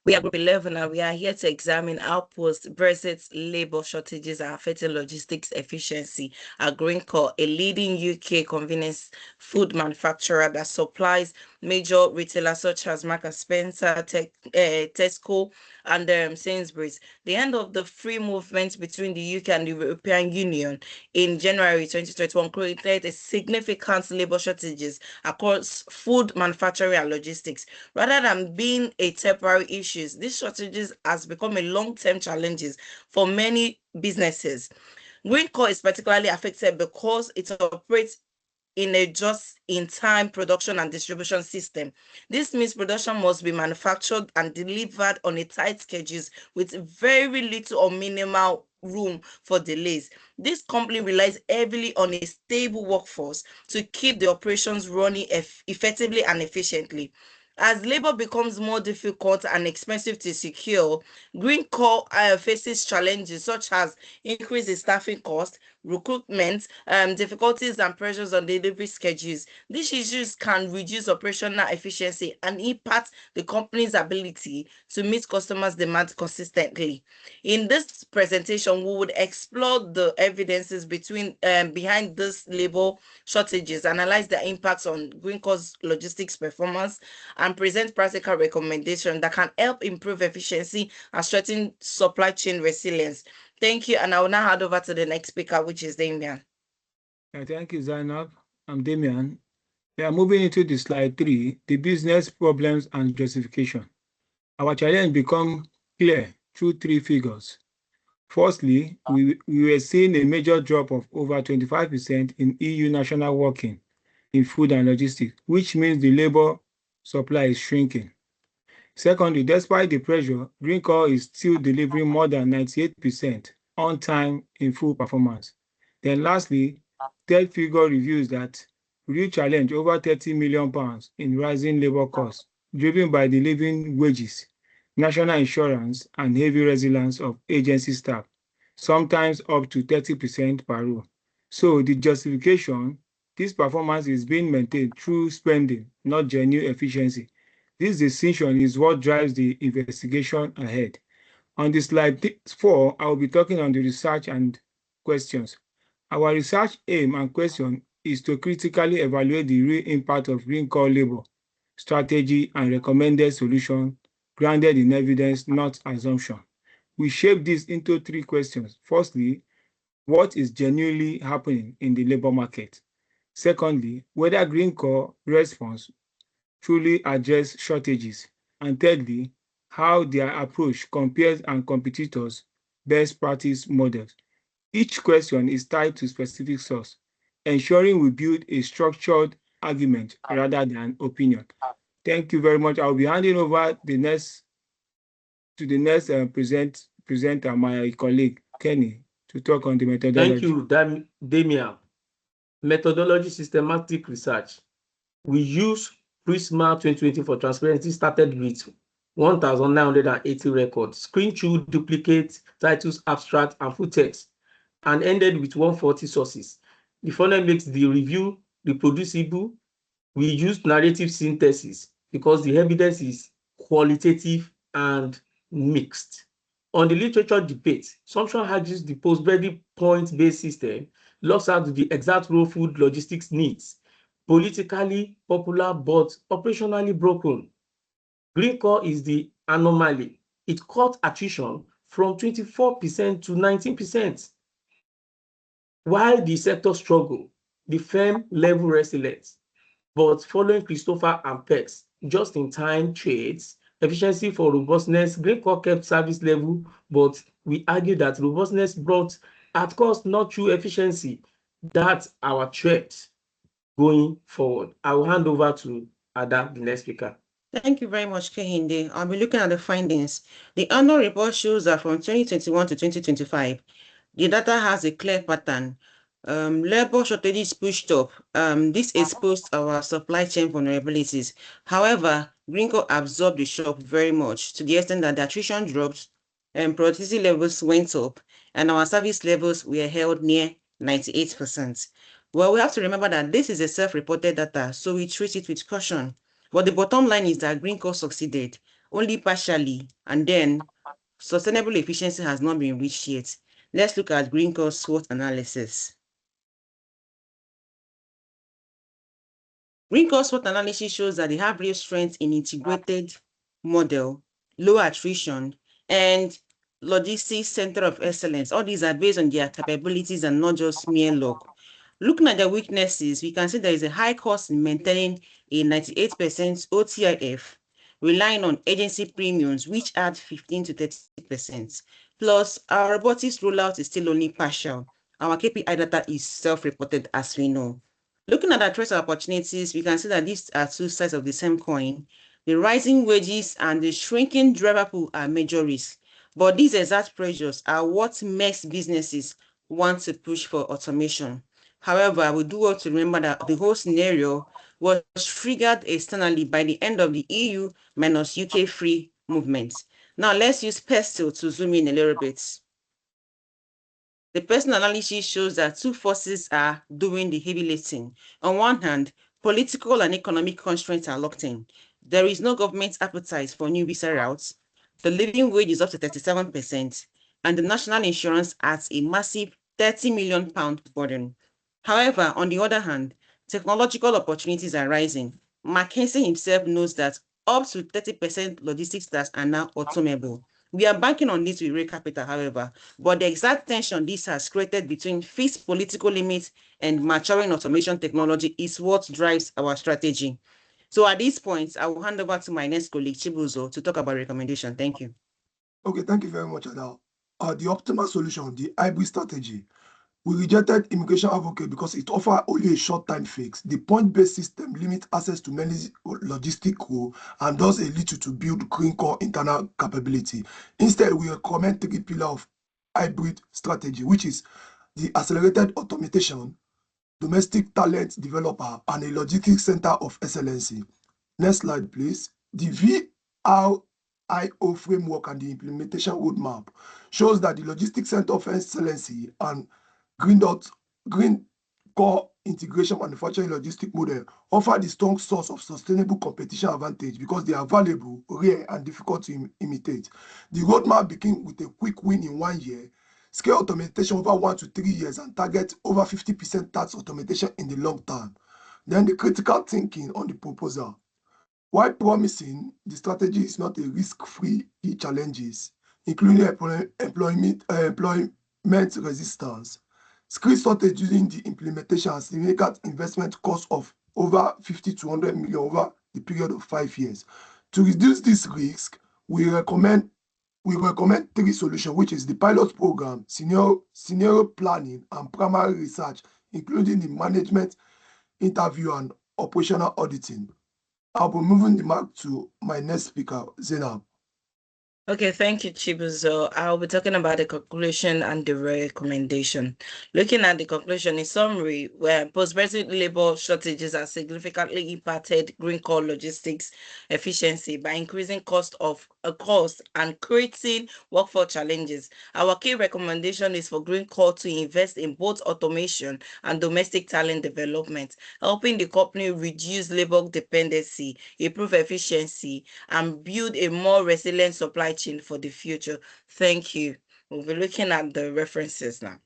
We are Group 11 and we are here to examine how post-Brexit labor shortages are affecting logistics efficiency at Greencore, a leading UK convenience food manufacturer that supplies major retailers such as Marks and Spencer, Tesco, and Sainsbury's. The end of the free movement between the UK and the European Union in January 2021 created a significant labor shortages across food manufacturing and logistics. Rather than being a temporary issue, these shortages has become a long-term challenges for many businesses. Greencore is particularly affected because it operates in a just-in-time production and distribution system. This means production must be manufactured and delivered on a tight schedules with very little or minimal room for delays. This company relies heavily on a stable workforce to keep the operations running effectively and efficiently. As labor becomes more difficult and expensive to secure, Greencore faces challenges such as increase in staffing costs, recruitment, difficulties and pressures on delivery schedules. These issues can reduce operational efficiency and impact the company's ability to meet customers' demand consistently. In this presentation, we would explore the evidences behind this labor shortages, analyze the impacts on Greencore's logistics performance, and present practical recommendations that can help improve efficiency and strengthen supply chain resilience. Thank you, and I will now hand over to the next speaker, which is Damian. Thank you, Zainab. I'm Damian. We are moving into the slide 3, the business problems and justification. Our challenge become clear through 3 figures. Firstly, we were seeing a major drop of over 25% in EU national working in food and logistics, which means the labor supply is shrinking. Secondly, despite the pressure, Greencore is still delivering more than 98% on time in full performance. Then lastly, third figure reveals that real challenge over £30 million in rising labor costs, driven by the living wages, national insurance, and heavy resilience of agency staff, sometimes up to 30% per role. So the justification, this performance is being maintained through spending, not genuine efficiency. This decision is what drives the investigation ahead. On the slide 4, I will be talking on the research and questions. Our research aim and question is to critically evaluate the real impact of Greencore labor strategy and recommended solution grounded in evidence, not assumption. We shape this into 3 questions. Firstly, what is genuinely happening in the labor market? Secondly, whether Greencore response truly address shortages. And thirdly, how their approach compares and competitors' best practice models. Each question is tied to specific source, ensuring we build a structured argument rather than opinion. Thank you very much. I'll be handing over the next presenter, my colleague, Kenny, to talk on the methodology. Thank you, Damian. Methodology systematic research. We use Prisma 2020 for transparency started with 1,980 records, screened through duplicate titles, abstract, and full text, and ended with 140 sources. The funnel makes the review reproducible. We use narrative synthesis because the evidence is qualitative and mixed. On the literature debate, Sumption argues the post-Brexit point-based system locks out the exact role food logistics needs, politically popular but operationally broken. Greencore is the anomaly. It cut attrition from 24% to 19%. While the sector struggled, the firm level resilience, but following Christopher and Peck's just-in-time trades, efficiency for robustness, Greencore kept service level, but we argue that robustness brought at cost, not through efficiency. That's our threat going forward. I will hand over to Ada, the next speaker. Thank you very much, Kehinde. I'll be looking at the findings. The annual report shows that from 2021 to 2025, the data has a clear pattern. Labor shortages pushed up. This exposed our supply chain vulnerabilities. However, Greencore absorbed the shock very much to the extent that the attrition dropped and productivity levels went up, and our service levels were held near 98%. Well, we have to remember that this is a self-reported data, so we treat it with caution. But the bottom line is that Greencore succeeded. only partially, and then sustainable efficiency has not been reached yet. Let's look at Greencore SWOT analysis. Greencore SWOT analysis shows that they have real strength in integrated model, low attrition, and logistics center of excellence. All these are based on their capabilities and not just mere luck. Looking at the weaknesses, we can see there is a high cost in maintaining a 98% OTIF, relying on agency premiums, which add 15 to 30%. Plus, our robotics rollout is still only partial. Our KPI data is self-reported, as we know. Looking at the threats and opportunities, we can see that these are two sides of the same coin. The rising wages and the shrinking driver pool are major risks, but these exact pressures are what makes businesses want to push for automation. However, we do want to remember that the whole scenario was triggered externally by the end of the EU minus UK free movement. Now let's use PESTEL to zoom in a little bit. The personal analysis shows that two forces are doing the heavy lifting. On one hand, political and economic constraints are locked in. There is no government appetite for new visa routes. The living wage is up to 37%, and the national insurance adds a massive £30 million burden. However, on the other hand, technological opportunities are rising. McKinsey himself knows that up to 30% logistics tasks are now automable. We are banking on this with real capital, however, but the exact tension this has created between fixed political limits and maturing automation technology is what drives our strategy. So at this point, I will hand over to my next colleague, Chibuzo, to talk about recommendation. Thank you. Okay, thank you very much, Adal. The optimal solution, the hybrid strategy. We rejected immigration advocate because it offers only a short-time fix. The point-based system limits access to many logistic roles and does a little to build Greencore internal capability. Instead, we recommend three pillars of hybrid strategy, which is the accelerated automation, domestic talent developer, and a logistics center of excellency. Next slide, please. The VRIO framework and the implementation roadmap shows that the logistics center of excellency and Greencore integration manufacturing logistic model offer the strong source of sustainable competition advantage because they are valuable, rare, and difficult to imitate. The roadmap begins with a quick win in 1 year, scale automation over 1 to 3 years, and target over 50% tax automation in the long term. Then the critical thinking on the proposal. While promising, the strategy is not a risk-free challenges, including employment resistance, skill shortage during the implementation, and significant investment cost of over 50 to 100 million over the period of 5 years. To reduce this risk, we recommend three solutions, which is the pilot program, scenario planning, and primary research, including the management interview and operational auditing. I'll be moving the mic to my next speaker, Zainab. Okay, thank you, Chibuzo. I'll be talking about the conclusion and the recommendation. Looking at the conclusion, in summary, where post-Brexit labor shortages have significantly impacted Greencore logistics efficiency by increasing cost and creating workforce challenges. Our key recommendation is for Greencore to invest in both automation and domestic talent development, helping the company reduce labor dependency, improve efficiency, and build a more resilient supply chain for the future. Thank you. We'll be looking at the references now.